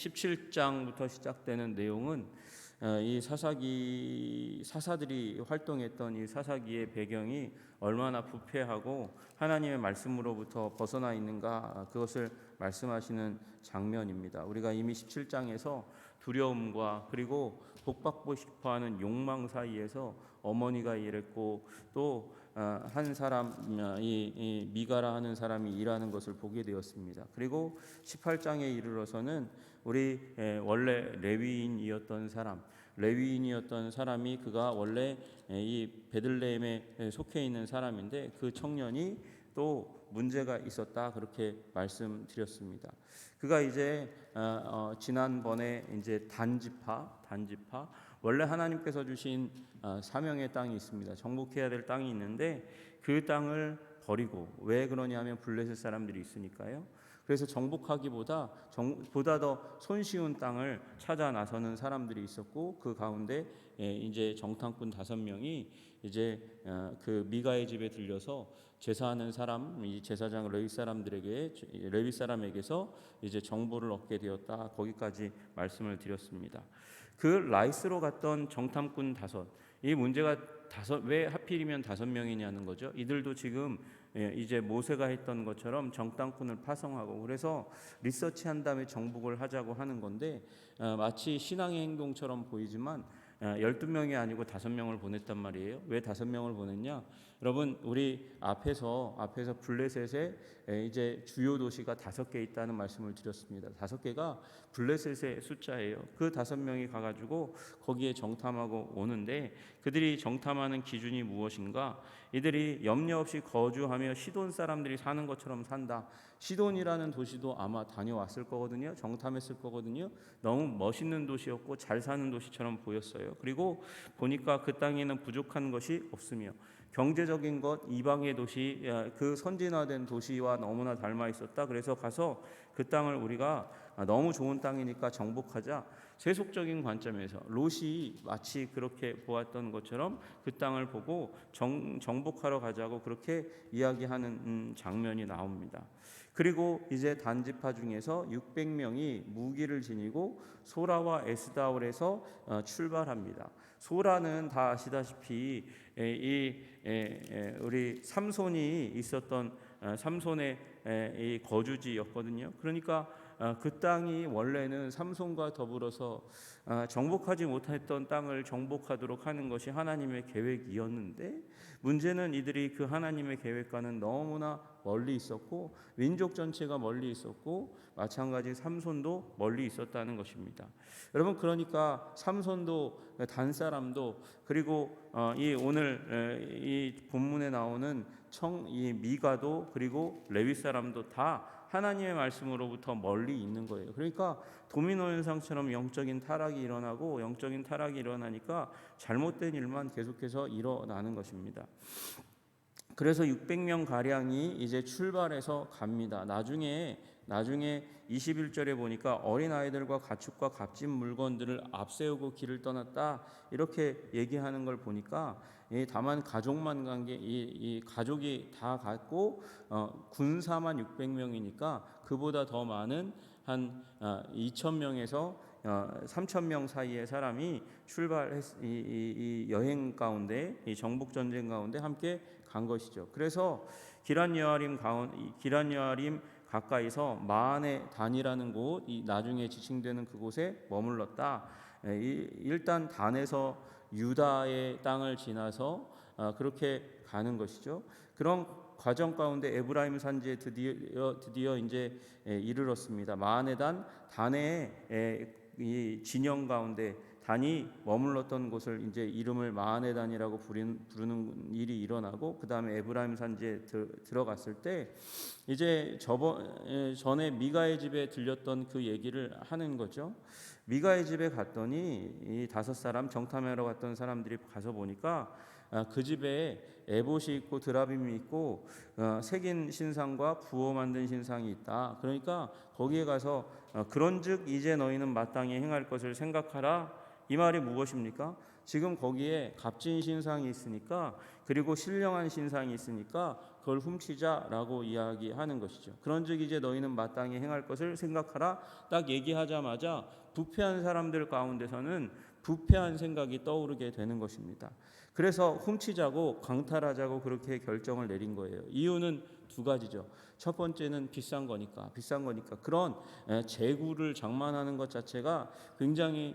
17장부터 시작되는 내용은 이 사사들이 활동했던 이 사사기의 배경이 얼마나 부패하고 하나님의 말씀으로부터 벗어나 있는가, 그것을 말씀하시는 장면입니다. 우리가 이미 17장에서 두려움과 그리고 복받고 싶어하는 욕망 사이에서 어머니가 일했고 또 한 사람, 이 미가라 하는 사람이 일하는 것을 보게 되었습니다. 그리고 18장에 이르러서는 우리 원래 레위인이었던 사람이 그가 원래 이 베들레헴에 속해 있는 사람인데 그 청년이 또 문제가 있었다, 그렇게 말씀드렸습니다. 그가 이제 지난번에 이제 단지파 원래 하나님께서 주신 사명의 땅이 있습니다. 정복해야 될 땅이 있는데 그 땅을 버리고, 왜 그러냐면 블레셋 사람들이 있으니까요. 그래서 정복하기보다 보다 더 손쉬운 땅을 찾아 나서는 사람들이 있었고, 그 가운데 이제 정탐꾼 5명이 이제 그 미가의 집에 들려서 제사하는 사람, 이 제사장 레위 사람에게서 이제 정보를 얻게 되었다. 거기까지 말씀을 드렸습니다. 그 라이스로 갔던 정탐꾼 5, 이 문제가 왜 하필이면 5명이냐는 거죠. 이들도 지금 이제 모세가 했던 것처럼 정탐꾼을 파송하고, 그래서 리서치한 다음에 정복을 하자고 하는 건데, 마치 신앙의 행동처럼 보이지만 12명이 아니고 5명을 보냈단 말이에요. 왜 5명을 보냈냐? 여러분, 우리 앞에서 블레셋에 이제 주요 도시가 5개 있다는 말씀을 드렸습니다. 5개가 블레셋의 숫자예요. 그 5명이 가가지고 거기에 정탐하고 오는데, 그들이 정탐하는 기준이 무엇인가? 이들이 염려 없이 거주하며 시돈 사람들이 사는 것처럼 산다. 시돈이라는 도시도 아마 다녀왔을 거거든요. 정탐했을 거거든요. 너무 멋있는 도시였고 잘 사는 도시처럼 보였어요. 그리고 보니까 그 땅에는 부족한 것이 없으며 경제적인 것, 이방의 도시, 그 선진화된 도시와 너무나 닮아 있었다. 그래서 가서 그 땅을 우리가 너무 좋은 땅이니까 정복하자. 세속적인 관점에서 롯이 마치 그렇게 보았던 것처럼 그 땅을 보고 정복하러 가자고 그렇게 이야기하는 장면이 나옵니다. 그리고 이제 단지파 중에서 600명이 무기를 지니고 소라와 에스다올에서 출발합니다. 소라는 다 아시다시피 우리 삼손이 있었던 삼손의 이 거주지였거든요. 그러니까 그 땅이 원래는 삼손과 더불어서 정복하지 못했던 땅을 정복하도록 하는 것이 하나님의 계획이었는데, 문제는 이들이 그 하나님의 계획과는 너무나 멀리 있었고 민족 전체가 멀리 있었고 마찬가지 삼손도 멀리 있었다는 것입니다. 여러분, 그러니까 삼손도 단 사람도, 그리고 이 오늘 이 본문에 나오는 이 미가도, 그리고 레위 사람도 다 하나님의 말씀으로부터 멀리 있는 거예요. 그러니까 도미노 현상처럼 영적인 타락이 일어나니까 잘못된 일만 계속해서 일어나는 것입니다. 그래서 600명 가량이 이제 출발해서 갑니다. 나중에 21절에 보니까 어린 아이들과 가축과 값진 물건들을 앞세우고 길을 떠났다, 이렇게 얘기하는 걸 보니까 다만 가족만 간 게, 이 가족이 다 갔고 군사만 600명이니까 그보다 더 많은 한 2,000명에서 3,000명 사이의 사람이 이 여행 가운데, 이 정복 전쟁 가운데 함께 간 것이죠. 그래서 기란 여아림 가까이서 마한의 단이라는 곳, 이 나중에 지칭되는 그곳에 머물렀다. 일단 단에서 유다의 땅을 지나서 그렇게 가는 것이죠. 그런 과정 가운데 에브라임 산지에 드디어 이제 이르렀습니다. 마한의 단의 이 진영 가운데 단이 머물렀던 곳을 이제 이름을 마한의 단이라고 부르는 일이 일어나고, 그 다음에 에브라임 산지에 들어갔을 때 이제 전에 미가의 집에 들렸던 그 얘기를 하는 거죠. 미가의 집에 갔더니 이 5사람, 정탐하러 갔던 사람들이 가서 보니까 그 집에 에봇이 있고 드라빔이 있고 새긴 신상과 부어 만든 신상이 있다. 그러니까 거기에 가서 그런즉 이제 너희는 마땅히 행할 것을 생각하라, 이 말이 무엇입니까? 지금 거기에 값진 신상이 있으니까, 그리고 신령한 신상이 있으니까 그걸 훔치자라고 이야기하는 것이죠. 그런즉 이제 너희는 마땅히 행할 것을 생각하라. 딱 얘기하자마자 부패한 사람들 가운데서는 부패한 생각이 떠오르게 되는 것입니다. 그래서 훔치자고 강탈하자고 그렇게 결정을 내린 거예요. 이유는 두 가지죠. 첫 번째는 비싼 거니까 그런 재구를 장만하는 것 자체가 굉장히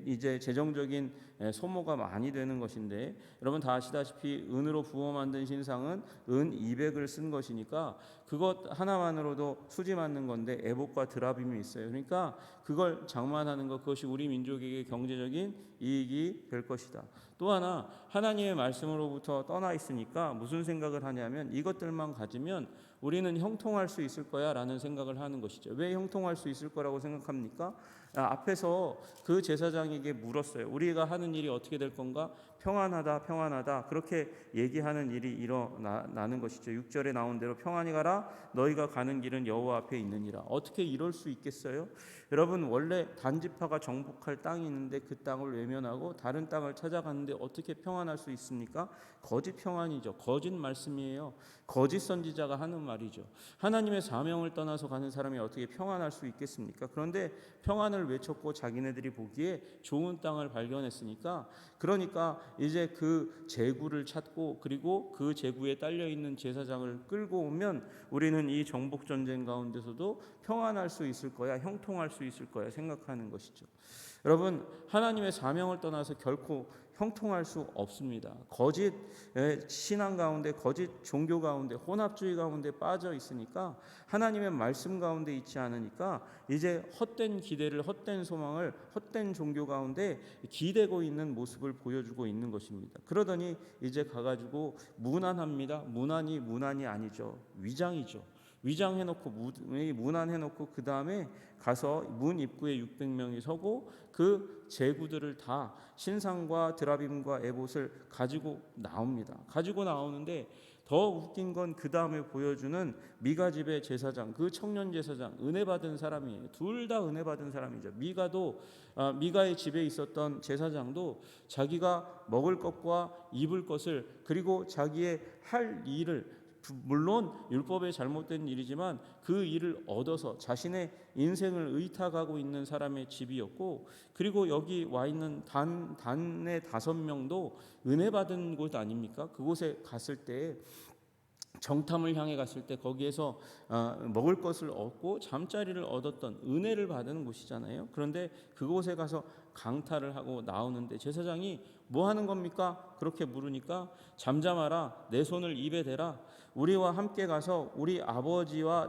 이제 재정적인 소모가 많이 되는 것인데, 여러분 다 아시다시피 은으로 부어 만든 신상은 은 200을 쓴 것이니까 그것 하나만으로도 수지 맞는 건데 에봇과 드라빔이 있어요. 그러니까 그걸 장만하는 것, 그것이 우리 민족에게 경제적인 이익이 될 것이다. 또 하나, 하나님의 말씀으로부터 떠나 있으니까 무슨 생각을 하냐면 이것들만 가지면 우리는 형통할 수 있을 거야 라는 생각을 하는 것이죠. 왜 형통할 수 있을 거라고 생각합니까? 앞에서 그 제사장에게 물었어요. 우리가 하는 일이 어떻게 될 건가? 평안하다 그렇게 얘기하는 일이 일어나는 것이죠. 6절에 나온 대로 평안히 가라, 너희가 가는 길은 여호와 앞에 있느니라. 어떻게 이럴 수 있겠어요? 여러분, 원래 단지파가 정복할 땅이 있는데 그 땅을 외면하고 다른 땅을 찾아가는데 어떻게 평안할 수 있습니까? 거짓 평안이죠. 거짓 말씀이에요. 거짓 선지자가 하는 말이죠. 하나님의 사명을 떠나서 가는 사람이 어떻게 평안할 수 있겠습니까? 그런데 평안을 외쳤고 자기네들이 보기에 좋은 땅을 발견했으니까, 그러니까 이제 그 제구를 찾고 그리고 그 제구에 딸려 있는 제사장을 끌고 오면 우리는 이 정복 전쟁 가운데서도 평안할 수 있을 거야, 형통할 수 있을 거야 생각하는 것이죠. 여러분, 하나님의 사명을 떠나서 결코 형통할 수 없습니다. 거짓 신앙 가운데, 거짓 종교 가운데, 혼합주의 가운데 빠져 있으니까, 하나님의 말씀 가운데 있지 않으니까 이제 헛된 기대를, 헛된 소망을, 헛된 종교 가운데 기대고 있는 모습을 보여주고 있는 것입니다. 그러더니 이제 가가지고 무난합니다. 무난이 아니죠. 위장이죠. 위장해놓고 문안해놓고 그 다음에 가서 문 입구에 600명이 서고 그 제구들을 다 신상과 드라빔과 에봇을 가지고 나옵니다. 가지고 나오는데 더 웃긴 건 그 다음에 보여주는 미가 집의 제사장, 그 청년 제사장, 은혜 받은 사람이에요. 둘 다 은혜 받은 사람이죠. 미가의 집에 있었던 제사장도 자기가 먹을 것과 입을 것을, 그리고 자기의 할 일을, 물론 율법에 잘못된 일이지만 그 일을 얻어서 자신의 인생을 의탁하고 있는 사람의 집이었고, 그리고 여기 와 있는 단의 5명도 은혜 받은 곳 아닙니까? 그곳에 갔을 때, 정탐을 향해 갔을 때 거기에서 먹을 것을 얻고 잠자리를 얻었던, 은혜를 받은 곳이잖아요. 그런데 그곳에 가서 강탈을 하고 나오는데 제사장이 뭐 하는 겁니까? 그렇게 물으니까 잠잠하라, 내 손을 입에 대라, 우리와 함께 가서 우리 아버지와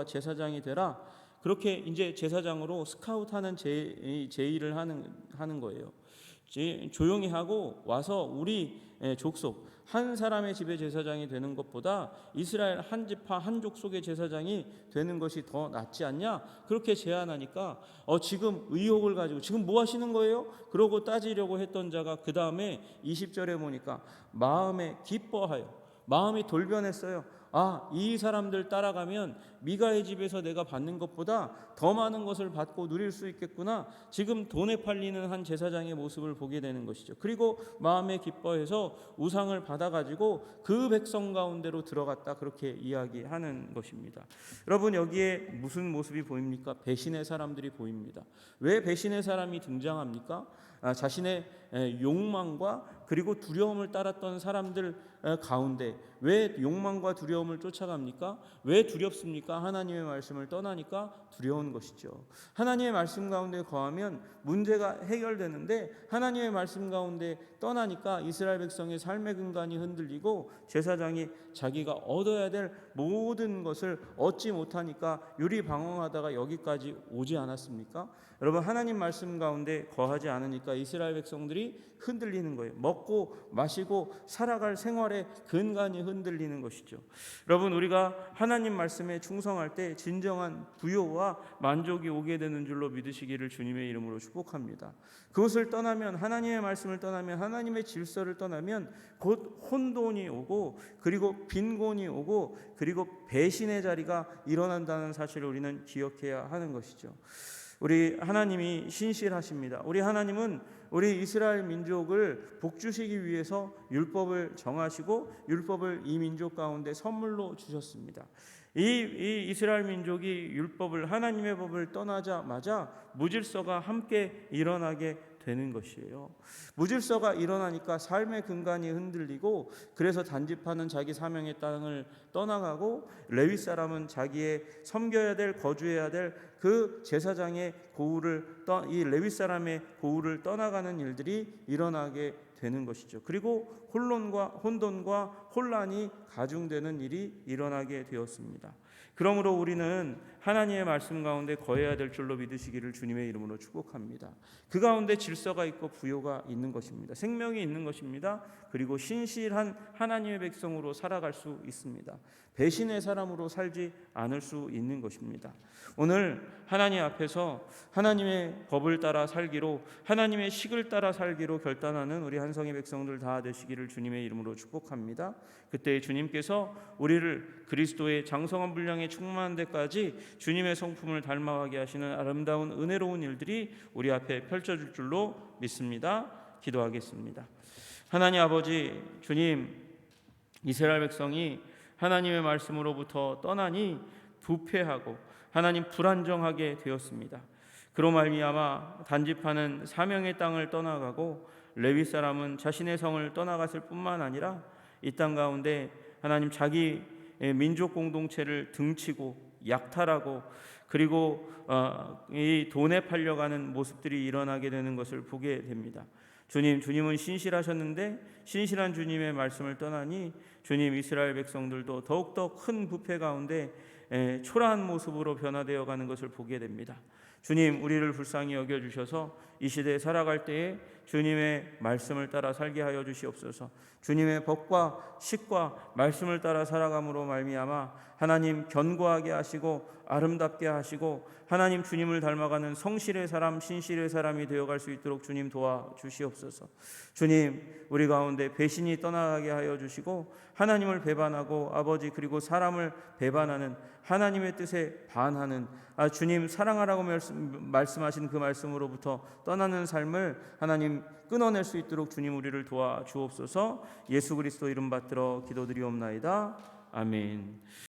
제사장이 되라. 그렇게 이제 제사장으로 스카우트하는 제의를 하는 거예요. 조용히 하고 와서 우리 족속 한 사람의 집의 제사장이 되는 것보다 이스라엘 한 지파 한 족속의 제사장이 되는 것이 더 낫지 않냐? 그렇게 제안하니까 지금 의혹을 가지고 지금 뭐 하시는 거예요? 그러고 따지려고 했던 자가 그 다음에 20절에 보니까 마음에 기뻐하여, 마음이 돌변했어요. 이 사람들 따라가면 미가의 집에서 내가 받는 것보다 더 많은 것을 받고 누릴 수 있겠구나. 지금 돈에 팔리는 한 제사장의 모습을 보게 되는 것이죠. 그리고 마음에 기뻐해서 우상을 받아가지고 그 백성 가운데로 들어갔다, 그렇게 이야기하는 것입니다. 여러분, 여기에 무슨 모습이 보입니까? 배신의 사람들이 보입니다. 왜 배신의 사람이 등장합니까? 자신의 욕망과 그리고 두려움을 따랐던 사람들 가운데 왜 욕망과 두려움을 쫓아갑니까? 왜 두렵습니까? 하나님의 말씀을 떠나니까 두려운 것이죠. 하나님의 말씀 가운데 거하면 문제가 해결되는데 하나님의 말씀 가운데 떠나니까 이스라엘 백성의 삶의 근간이 흔들리고 제사장이 자기가 얻어야 될 모든 것을 얻지 못하니까 유리방황하다가 여기까지 오지 않았습니까? 여러분, 하나님 말씀 가운데 거하지 않으니까 이스라엘 백성들이 흔들리는 거예요. 먹고 마시고 살아갈 생활의 근간이 흔들리는 것이죠. 여러분, 우리가 하나님 말씀에 충성할 때 진정한 부요와 만족이 오게 되는 줄로 믿으시기를 주님의 이름으로 축복합니다. 그것을 떠나면, 하나님의 말씀을 떠나면, 하나님의 질서를 떠나면 곧 혼돈이 오고, 그리고 빈곤이 오고, 그리고 배신의 자리가 일어난다는 사실을 우리는 기억해야 하는 것이죠. 우리 하나님이 신실하십니다. 우리 하나님은 우리 이스라엘 민족을 복주시기 위해서 율법을 정하시고 율법을 이 민족 가운데 선물로 주셨습니다. 이 이스라엘 민족이 율법을, 하나님의 법을 떠나자마자 무질서가 함께 일어나게 되는 것이에요. 무질서가 일어나니까 삶의 근간이 흔들리고, 그래서 단집하는 자기 사명의 땅을 떠나가고, 레위 사람은 자기의 섬겨야 될, 거주해야 될 그 제사장의 이 레위 사람의 고울을 떠나가는 일들이 일어나게 되는 것이죠. 그리고 혼돈과 혼란이 가중되는 일이 일어나게 되었습니다. 그러므로 우리는 하나님의 말씀 가운데 거해야 될 줄로 믿으시기를 주님의 이름으로 축복합니다. 그 가운데 질서가 있고 부요가 있는 것입니다. 생명이 있는 것입니다. 그리고 신실한 하나님의 백성으로 살아갈 수 있습니다. 배신의 사람으로 살지 않을 수 있는 것입니다. 오늘 하나님 앞에서 하나님의 법을 따라 살기로, 하나님의 식을 따라 살기로 결단하는 우리 한성의 백성들 다 되시기를 주님의 이름으로 축복합니다. 그때 주님께서 우리를 그리스도의 장성한 분량에 충만한 데까지 주님의 성품을 닮아가게 하시는 아름다운 은혜로운 일들이 우리 앞에 펼쳐질 줄로 믿습니다. 기도하겠습니다. 하나님 아버지, 주님, 이스라엘 백성이 하나님의 말씀으로부터 떠나니 부패하고 하나님 불안정하게 되었습니다. 그로 말미암아 단집하는 사명의 땅을 떠나가고, 레위 사람은 자신의 성을 떠나갔을 뿐만 아니라 이 땅 가운데 하나님 자기 민족 공동체를 등치고 약탈하고, 그리고 이 돈에 팔려가는 모습들이 일어나게 되는 것을 보게 됩니다. 주님은 신실하셨는데 신실한 주님의 말씀을 떠나니 주님, 이스라엘 백성들도 더욱더 큰 부패 가운데 초라한 모습으로 변화되어 가는 것을 보게 됩니다. 주님, 우리를 불쌍히 여겨주셔서 이 시대에 살아갈 때에 주님의 말씀을 따라 살게 하여 주시옵소서. 주님의 법과 식과 말씀을 따라 살아감으로 말미암아 하나님 견고하게 하시고 아름답게 하시고, 하나님 주님을 닮아가는 성실의 사람, 신실의 사람이 되어갈 수 있도록 주님 도와주시옵소서. 주님, 우리 가운데 배신이 떠나가게 하여 주시고, 하나님을 배반하고 아버지 그리고 사람을 배반하는, 하나님의 뜻에 반하는, 주님 사랑하라고 말씀하신 그 말씀으로부터 떠나는 삶을 하나님 끊어낼 수 있도록 주님 우리를 도와주옵소서. 예수 그리스도 이름 받들어 기도드리옵나이다. 아멘.